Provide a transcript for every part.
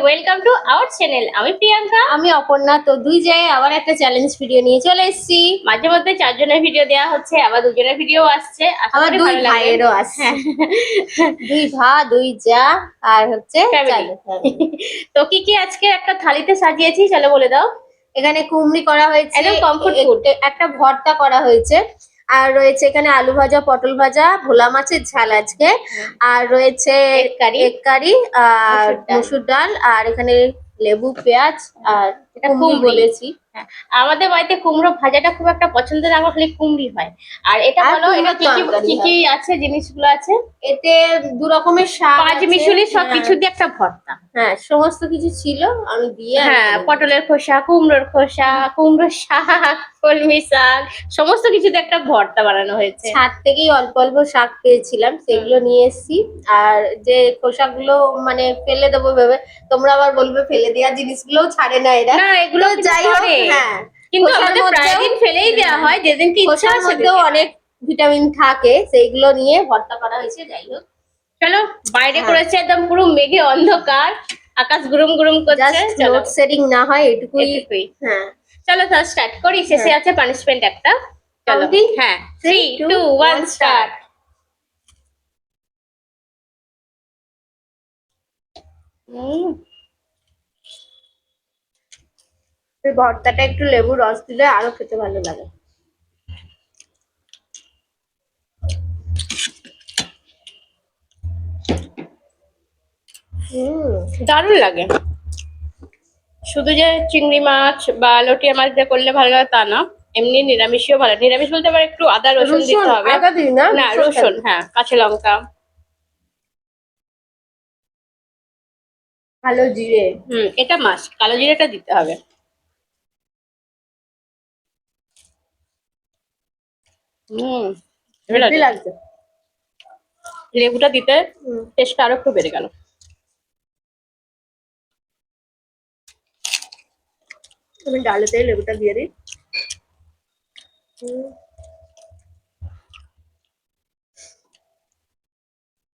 Welcome to our channel. আমি প্রিয়াঙ্কা, আমি অপর্ণা। তো দুই জায়গায় আবার একটা চ্যালেঞ্জ ভিডিও নিয়ে চলে এসেছি। মাঝে মধ্যে 4 জনের ভিডিও দেওয়া হচ্ছে, আবার 2 জনের ভিডিও আসছে। আশা আমার করি দুই ভালো লাগবে। ভাইয়েরও আসছে, দুই ভা দুই যা আর হচ্ছে ফ্যামিলি। family। তো কি কি আজকে একটা থালিতে সাজিয়েছি চলো বলে দাও। এখানে কুমড়ি করা হয়েছে, একদম comfort food। একটা ভর্তা করা হয়েছে, আর রয়েছে এখানে আলু ভাজা, পটল ভাজা, ভোলা মাছের ঝাল আজকে, আর রয়েছে এগ কারি, এগ কারি আর মসুর ডাল। মসুর ডাল, আর এখানে লেবু, পেঁয়াজ আর এটা কুমড়ি কুমড়ি। বলেছি। হ্যাঁ, আমাদের বাড়িতে কুমড়ো ভাজাটা খুব একটা পছন্দের, আমার খালি কুমড়ি হয়। আর এটা আর বলো, এটা কুমড়োর কি কি তরকারি কি কি হয়। আছে, জিনিসগুলো আছে? এতে দু রকমের শাক পাঁচ আছে, মিশুলি সব হ্যাঁ কিছু দিয়ে একটা ভর্তা। হ্যাঁ, সমস্ত কিছু ছিল, আমি দিয়ে আমি হ্যাঁ, বানিয়ে পটলের খোসা, কুমড়োর খোসা, কুমড়োর শাক, কলমি শাক, সমস্ত কিছুতে একটা ভর্তা বানানো হয়েছে। ছাদ থেকেই অল্প অল্প শাক পেয়েছিলাম, সেগুলো নিয়ে এসেছি। আর যে খোসাগুলো মানে ফেলে দেবো ভেবে, তোমরা আবার বলবে ফেলে দেওয়া জিনিসগুলোও ছাড়ে না এরা। না, এগুলো তো কিন্তু যাই হোক, করে। হ্যাঁ, কিন্তু খোসার আমাদের প্রায় মধ্যেও দিন ফেলেই দেওয়া হয়, যেদিন কি ইচ্ছা খোসার হয় মধ্যেও সেদিনকে অনেক হয়। ভিটামিন থাকে, সেইগুলো নিয়ে ভর্তা করা হয়েছে। যাই হোক, চলো, বাইরে হ্যাঁ, করেছে একদম পুরো মেঘে অন্ধকার, আকাশ গুরুম গুরুম করছে। জাস্ট চলো, লোডশেডিং না হয় এটুকুই। এটুকুই। হ্যাঁ, চলো তাহলে স্টার্ট করি, শেষে হ্যাঁ, আছে পানিশমেন্ট একটা। চলো, কাউন্টিং হ্যাঁ, 3 3 2 2 1 1 স্টার্ট। স্টার্ট। ভর্তাটা একটু লেবু রস দিলে আরো খেতে ভালো লাগে। দারুণ লাগে। শুধু যে চিংড়ি মাছ বা লটিয়া মাছ দিয়ে করলে ভালো লাগে তা না, এমনি নিরামিষও ভালো। নিরামিষ বলতে আবার একটু আদা রসুন দিতে হবে। আদা দিই না, না, রসুনটা রসুন, দিই। হ্যাঁ, কাঁচা লঙ্কা, কালো জিরে। এটা মাস্ট, কালো জিরেটা দিতে হবে। হেভি হেভি লাগে। লাগছে। লেবুটা দিতে হুম, টেস্টটা আরো একটু বেড়ে গেল। আমি ডালেতেই লেবুটা দিয়ে দিই।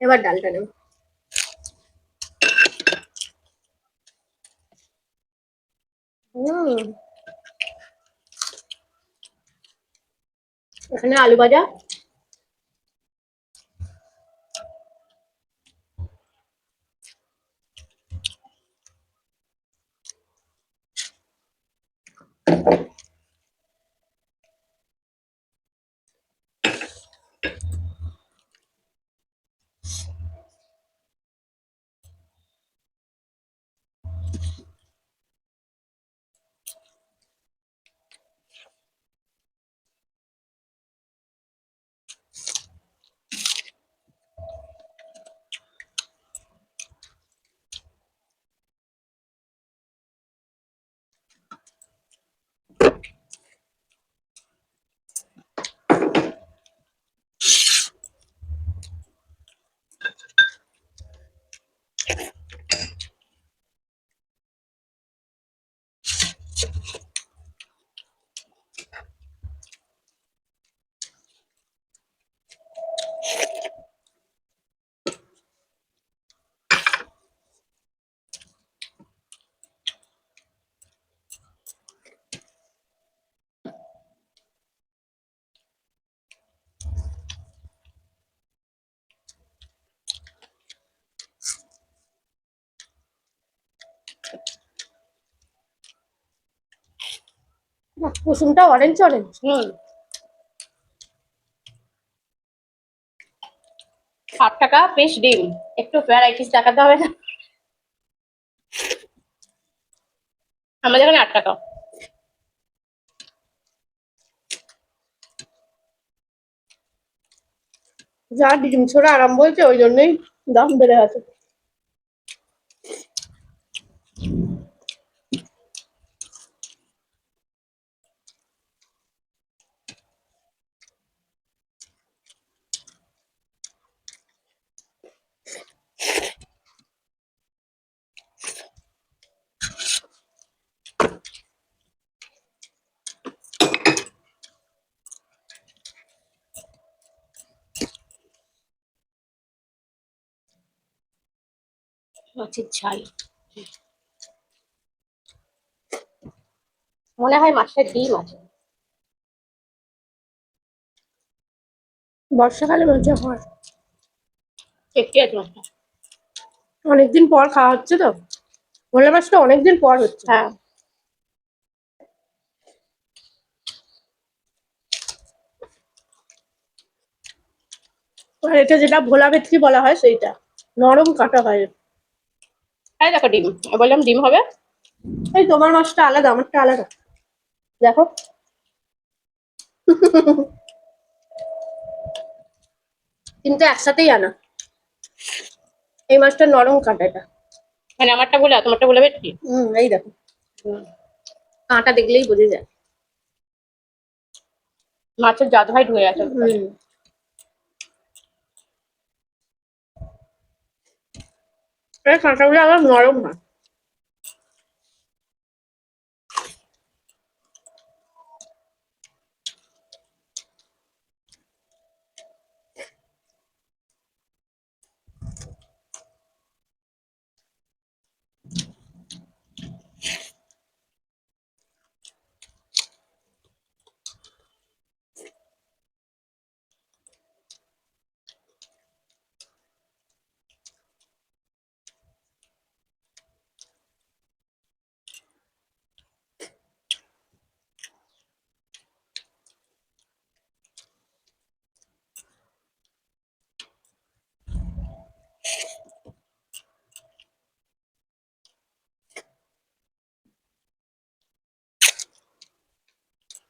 এবার ডালটা নেব। এখানে আলু ভাজা, কুসুমটা অরেঞ্জ অরেঞ্জ। 8 টাকা পিস ডিম, একটু ভ্যারাইটিস দেখাতে হবে না? আমাদের এখানে 8 টাকা। যা ডিম ছোড়া আরম্ভ হয়েছে, ওই জন্যই দাম বেড়ে গেছে। মাছের ঝাল মনে হয় মাছটা ডিম আছে। বর্ষাকালে মজা হয়, টেস্টি আছে মাছটা। অনেকদিন পর খাওয়া হচ্ছে তো, ভোলা মাছটা অনেকদিন পর হচ্ছে। হ্যাঁ, আর এটা যেটা ভোলা ভেটকি বলা হয় সেইটা নরম কাটা হয়। এই দেখো ডিম, বললাম ডিম হবে। এই তোমার মাছটা আলাদা, আমারটা আলাদা, দেখো। কিন্তু একসাথেই আনা, এই মাছটা নরম কাটা এটা। মানে আমারটা বলে আর তোমারটা বলে ভেটকি। এই দেখো, কাঁটা দেখলেই বোঝা যায়। মাছের জাত ভাই ঢুকে গেছে। এই কাঁটাগুলো আবার নরম হয়।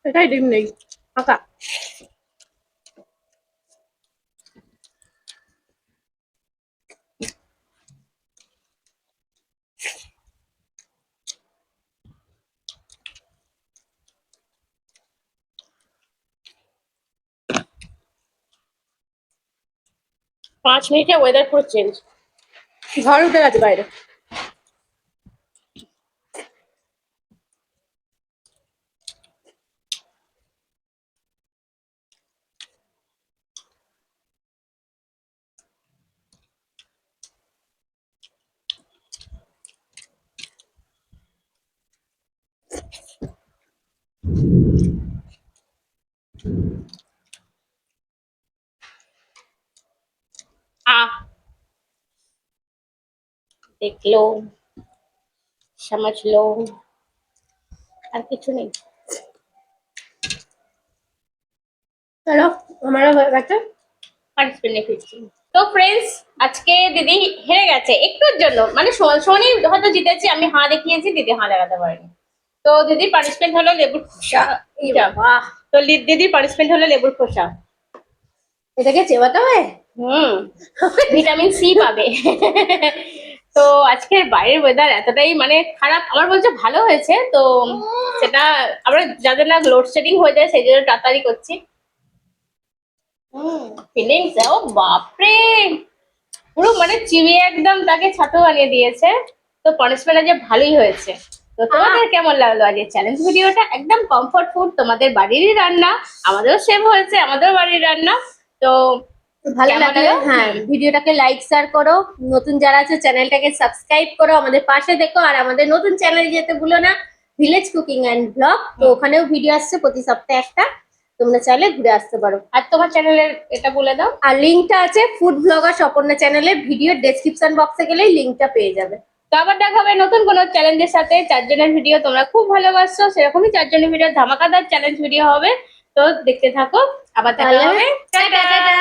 এটাই ডিম নেই, ফাঁকা। পাঁচ মিনিটে ওয়েদার পুরো চেঞ্জ। ঝড় উঠে গেছে বাইরে। আহ, দেখলো, समझलो, আর কিছু নেই। চলো, আমারও হয়ে গেছে। পার্টিসিপেন্টে ফিরছি। তো ফ্রেন্ডস, আজকে দিদি হেরে গেছে একটুর জন্য, মানে সমান সমানই হয়তো জিতেছি, আমি হাঁ দেখিয়েছি, দিদি হাঁ দেখাতে পারেনি। তো দিদির পানিশমেন্ট হলো লেবুর খোসা। বাহ, তো দিদির পানিশমেন্ট হলো লেবুর খোসা। এটাকে চেবাতে হয়। ভিটামিন সি পাবে। তো আজকের বাইরের ওয়েদার এতটাই মানে খারাপ, আমার বলছে ভালো হয়েছে তো, সেটা আমরা যাদের না লোডশেডিং হয়ে যায় সেই জন্য তাড়াতাড়ি করছি। ফিলিংস, ও বাপরে, পুরো মানে চিবিয়ে একদম তাকে ছাতু বানিয়ে দিয়েছে। তো পানিশমেন্টটা যে ভালোই হয়েছে। তো তোমাদের কেমন লাগলো আজকে চ্যালেঞ্জ ভিডিওটা? একদম কমফর্ট ফুড, তোমাদের বাড়িরই রান্না, আমাদেরও সেম হয়েছে, আমাদেরও বাড়ির রান্না। তো ভালো কেমন লাগলে লাগলো? হ্যাঁ ভিডিওটাকে লাইক শেয়ার করো, নতুন যারা আছে চ্যানেলটাকে সাবস্ক্রাইব করো, আমাদের পাশে দেখো। আর আমাদের নতুন চ্যানেলে যেতে ভুলো না, ভিলেজ কুকিং অ্যান্ড ব্লগ। তো ওখানেও ভিডিও আসছে প্রতি সপ্তাহে একটা, তোমরা চাইলে ঘুরে আসতে পারো। আর তোমার চ্যানেলের এটা বলে দাও। আর লিঙ্কটা আছে ফুড ব্লগার স্বপর্ণা চ্যানেলে, ভিডিও ডেসক্রিপশন বক্সে গেলেই লিঙ্কটা পেয়ে যাবে। তো আবার দেখা হবে নতুন কোনো চ্যালেঞ্জের সাথে। চারজনের ভিডিও তোমরা খুব ভালোবাসছো, সেরকমই চারজনের ভিডিও ধামাকাদার চ্যালেঞ্জ ভিডিও হবে। তো দেখতে থাকো, আবার দেখা তাহলে হবে। টাটা। টাটা।